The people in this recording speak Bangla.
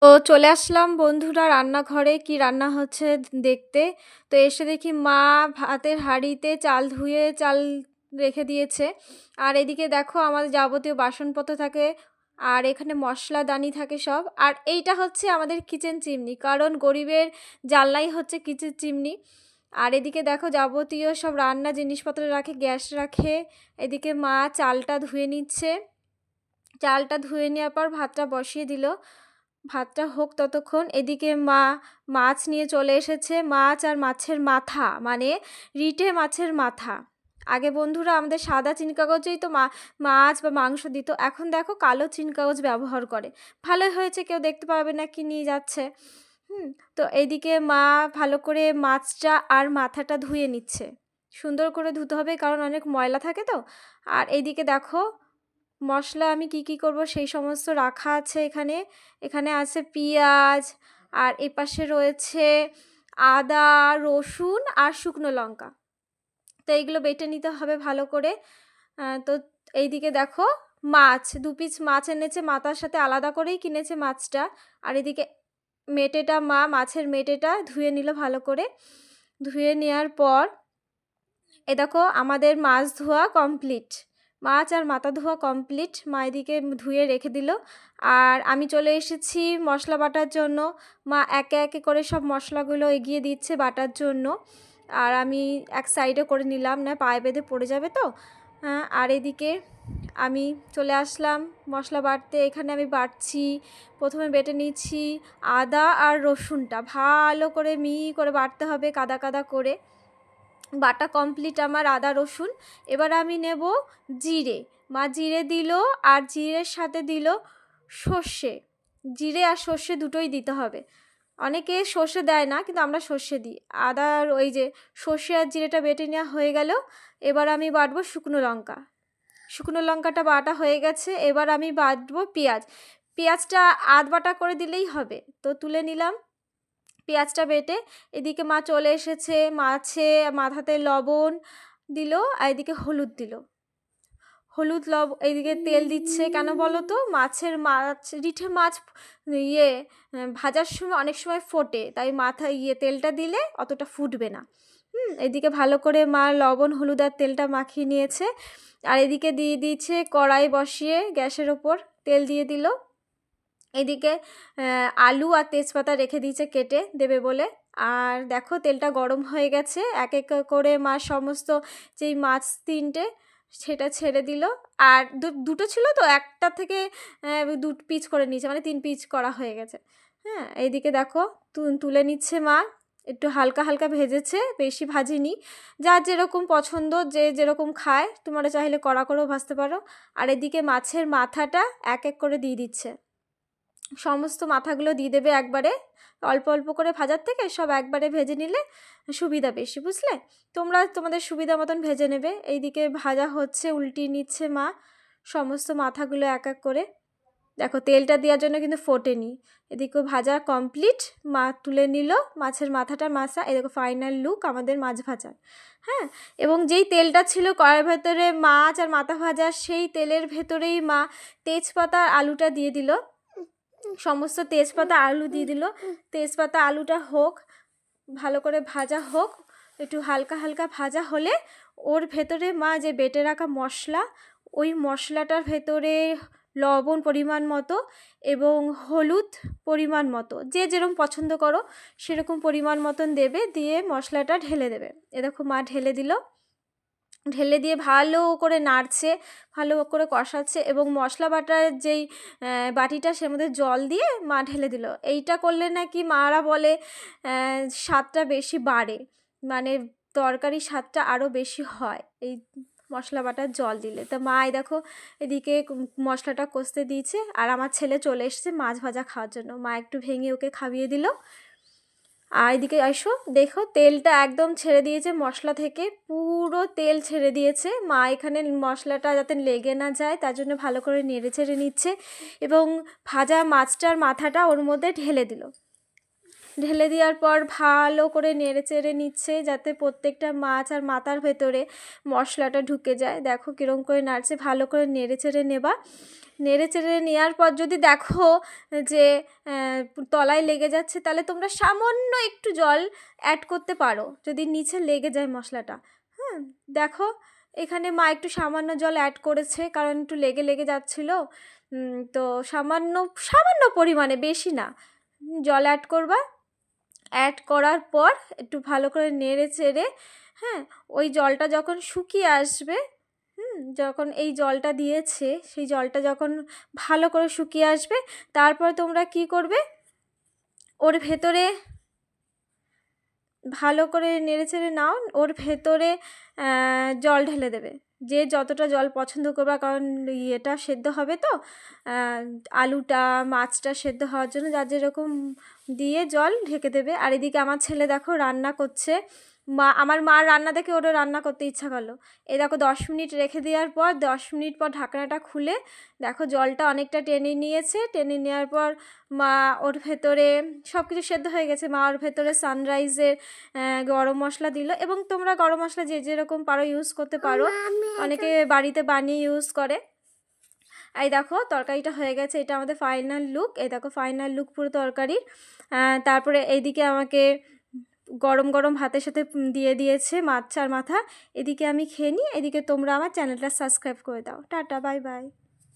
তো চলে আসলাম বন্ধুরা রান্নাঘরে কি রান্না হচ্ছে দেখতে। তো এসে দেখি মা ভাতের হাঁড়িতে চাল ধুয়ে চাল রেখে দিয়েছে। আর এদিকে দেখো আমাদের যাবতীয় বাসনপত্র থাকে। আর এখানে মশলাদানি থাকে সব। আর এইটা হচ্ছে আমাদের কিচেন চিমনি। কারণ গরিবের জানলাই হচ্ছে কিচেন চিমনি। আর এদিকে দেখো যাবতীয় সব রান্না জিনিসপত্র রাখে, গ্যাস রাখে। এদিকে মা চালটা ধুয়ে নিচ্ছে। চালটা ধুয়ে নেওয়ার পর ভাতটা বসিয়ে দিল। ভাতটা হোক ততক্ষণ। এদিকে মা মাছ নিয়ে চলে এসেছে। মাছ আর মাছের মাথা, মানে রিঠে মাছের মাথা। আগে বন্ধুরা আমাদের সাদা চিনকাগজেই তো মাছ বা মাংস দিত। এখন দেখো কালো চিনকাগজ ব্যবহার করে। ভালোই হয়েছে, কেউ দেখতে পাবে না কি নিয়ে যাচ্ছে। তো এইদিকে মা ভালো করে মাছটা আর মাথাটা ধুয়ে নিচ্ছে। সুন্দর করে ধুতে হবে কারণ অনেক ময়লা থাকে তো। আর এইদিকে দেখো মশলা আমি কি করব সেই সমস্ত রাখা আছে এখানে। এখানে আছে পেঁয়াজ, আর এপাশে রয়েছে আদা, রসুন আর শুকনো লঙ্কা। তো এইগুলো বেটে নিতে হবে ভালো করে। তো এইদিকে দেখো মাছ ২ পিস মাছ এনেছে, মাথার সাথে আলাদা করেই কিনেছে মাছটা। আর এদিকে মাছের মেটেটা ধুয়ে নিল ভালো করে। ধুয়ে নেওয়ার পর দেখো আমাদের মাছ ধোয়া কমপ্লিট। মাছ আর মাথা ধোয়া কমপ্লিট। মা এদিকে ধুয়ে রেখে দিল। আর আমি চলে এসেছি মশলা বাটার জন্য। মা একে একে করে সব মশলাগুলো এগিয়ে দিচ্ছে বাটার জন্য। আর আমি এক সাইডে করে নিলাম, না পায়ে বেঁধে পড়ে যাবে তো। আর এদিকে আমি চলে আসলাম মশলা বাটতে। এখানে আমি বাটছি, প্রথমে বেটে নিচ্ছি আদা আর রসুনটা। ভালো করে মিহি করে বাটতে হবে, কাদা কাদা করে। বাটা কমপ্লিট আমার আদা রসুন। এবার আমি নেব জিরে। মা জিরে দিল, আর জিরের সাথে দিল সর্ষে। জিরে আর সর্ষে দুটোই দিতে হবে। অনেকে সর্ষে দেয় না, কিন্তু আমরা সর্ষে দিই। আদার ওই যে সর্ষে আর জিরেটা বেটে নেওয়া হয়ে গেল। এবার আমি বাটবো শুকনো লঙ্কা। শুকনো লঙ্কাটা বাটা হয়ে গেছে। এবার আমি বাটবো পেঁয়াজ। পেঁয়াজটা আধ বাটা করে দিলেই হবে। তো তুলে নিলাম পেঁয়াজটা বেটে। এদিকে মা চলে এসেছে, মাথাতে লবণ দিল, আর এদিকে হলুদ দিল। এইদিকে তেল দিচ্ছে কেন বলো তো? রিঠে মাছ ভাজার সময় অনেক সময় ফোটে, তাই তেলটা দিলে অতটা ফুটবে না। এদিকে ভালো করে মা লবণ হলুদ আর তেলটা মাখিয়ে নিয়েছে। আর এদিকে দিয়ে দিয়েছে কড়াই বসিয়ে গ্যাসের ওপর, তেল দিয়ে দিল। এদিকে আলু আর তেজপাতা রেখে দিয়েছে কেটে দেবে বলে। আর দেখো তেলটা গরম হয়ে গেছে। এক এক করে মা সমস্ত যেই মাছ ৩টে সেটা ছেড়ে দিল। আর দুটো ছিল তো, একটা থেকে ২ পিস করে নিয়েছে, মানে ৩ পিস করা হয়ে গেছে। এইদিকে দেখো তুলে নিচ্ছে মা। একটু হালকা হালকা ভেজেছে, বেশি ভাজিনি। যার যেরকম পছন্দ, যে যেরকম খায়, তোমরা চাইলে কড়া করেও ভাজতে পারো। আর এদিকে মাছের মাথাটা এক এক করে দিয়ে দিচ্ছে। সমস্ত মাথাগুলো দিয়ে দেবে একবারে। অল্প অল্প করে ভাজার থেকে সব একবারে ভেজে নিলে সুবিধা বেশি, বুঝলে? তোমরা তোমাদের সুবিধা মতন ভেজে নেবে। এইদিকে ভাজা হচ্ছে, উল্টিয়ে নিচ্ছে মা সমস্ত মাথাগুলো এক এক করে। দেখো তেলটা দেওয়ার জন্য কিন্তু ফোটেনি। এদিকে ভাজা কমপ্লিট। মা তুলে নিল মাছের মাথাটা। এই দেখো ফাইনাল লুক আমাদের মাছ ভাজার। এবং যেই তেলটা ছিল কড়াইয়ের ভেতরে মাছ আর মাথা ভাজা, সেই তেলের ভেতরেই মা তেজপাতা আর আলুটা দিয়ে দিল। সমস্ত তেজপাতা আলু দিয়ে দিল। তেজপাতা আলুটা হোক, ভালো করে ভাজা হোক। একটু হালকা হালকা ভাজা হলে ওর ভেতরে মা যে বেটে রাখা মশলা, ওই মশলাটার ভেতরে লবণ পরিমাণ মতো এবং হলুদ পরিমাণ মতো, যে যেরকম পছন্দ করো সেরকম পরিমাণ মতন দেবে, দিয়ে মশলাটা ঢেলে দেবে। দেখো মা ঢেলে দিল। ঢেলে দিয়ে ভালো করে নাড়ছে, ভালো করে কষাচ্ছে, এবং মশলা বাটার যেই বাটিটা, সের মধ্যে জল দিয়ে মা ঢেলে দিল। এইটা করলে নাকি মারা বলে স্বাদটা বেশি বাড়ে, মানে তরকারির স্বাদটা আরও বেশি হয় এই মশলা বাটার জল দিলে। তা মা দেখো এদিকে মশলাটা কষতে দিয়েছে। আর আমার ছেলে চলে এসেছে মাছ ভাজা খাওয়ার জন্য। মা একটু ভেঙে ওকে খাইয়ে দিল। আর এদিকে এসো, দেখো তেলটা একদম ছেড়ে দিয়েছে মশলা থেকে, পুরো তেল ছেড়ে দিয়েছে। মা এখানে মশলাটা যাতে লেগে না যায় তার জন্য ভালো করে নেড়ে ছেড়ে নিচ্ছে, এবং ভাজা মাছটার মাথাটা ওর মধ্যে ঢেলে দিল। ঢেলে দেওয়ার পর ভালো করে নেড়ে চেড়ে নিচ্ছে, যাতে প্রত্যেকটা মাছ আর মাথার ভেতরে মশলাটা ঢুকে যায়। দেখো কীরকম করে নাড়ছে, ভালো করে নেড়ে চেড়ে নেবা। নেড়ে চেড়ে নেওয়ার পর যদি দেখো যে তলায় লেগে যাচ্ছে, তাহলে তোমরা সামান্য একটু জল অ্যাড করতে পারো যদি নিচে লেগে যায় মশলাটা। হ্যাঁ, দেখো এখানে মা একটু সামান্য জল অ্যাড করেছে, কারণ একটু লেগে লেগে যাচ্ছিলো। তো সামান্য সামান্য পরিমাণে, বেশি না, জল অ্যাড করবা। অ্যাড করার পর একটু ভালো করে নেড়ে চেড়ে, হ্যাঁ, ওই জলটা যখন শুকিয়ে আসবে, যখন এই জলটা দিয়েছে সেই জলটা যখন ভালো করে শুকিয়ে আসবে, তারপর তোমরা কি করবে, ওর ভেতরে ভালো করে নেড়েচেড়ে নাও, ওর ভেতরে জল ঢেলে দেবে, যে যতটা জল পছন্দ করবা, কারণ ইয়েটা সেদ্ধ হবে তো, আলুটা মাছটা সেদ্ধ হওয়ার জন্য যার যেরকম দিয়ে জল ঢেকে দেবে। আর এদিকে আমার ছেলে দেখো রান্না করছে, আমার মার রান্না দেখে ওরও রান্না করতে ইচ্ছা করলো। এই দেখো 10 মিনিট রেখে দেওয়ার পর 10 মিনিট পর ঢাকনাটা খুলে দেখো জলটা অনেকটা টেনে নিয়েছে। টেনে নেওয়ার পর মা ওর ভেতরে সব কিছু সেদ্ধ হয়ে গেছে, মা ওর ভেতরে সানরাইজের গরম মশলা দিল, এবং তোমরা গরম মশলা যে যেরকম পারো ইউজ করতে পারো, অনেকে বাড়িতে বানিয়ে ইউজ করে। এই দেখো তরকারিটা হয়ে গেছে, এটা আমাদের ফাইনাল লুক। এই দেখো ফাইনাল লুক পুরো তরকারির। তারপরে এইদিকে আমাকে গরম গরম ভাতের সাথে দিয়ে দিয়েছে মাছ আর মাথা। এদিকে আমি খেয়ে নিই, এদিকে তোমরা আমার চ্যানেলটা সাবস্ক্রাইব করে দাও। Tata, bye bye.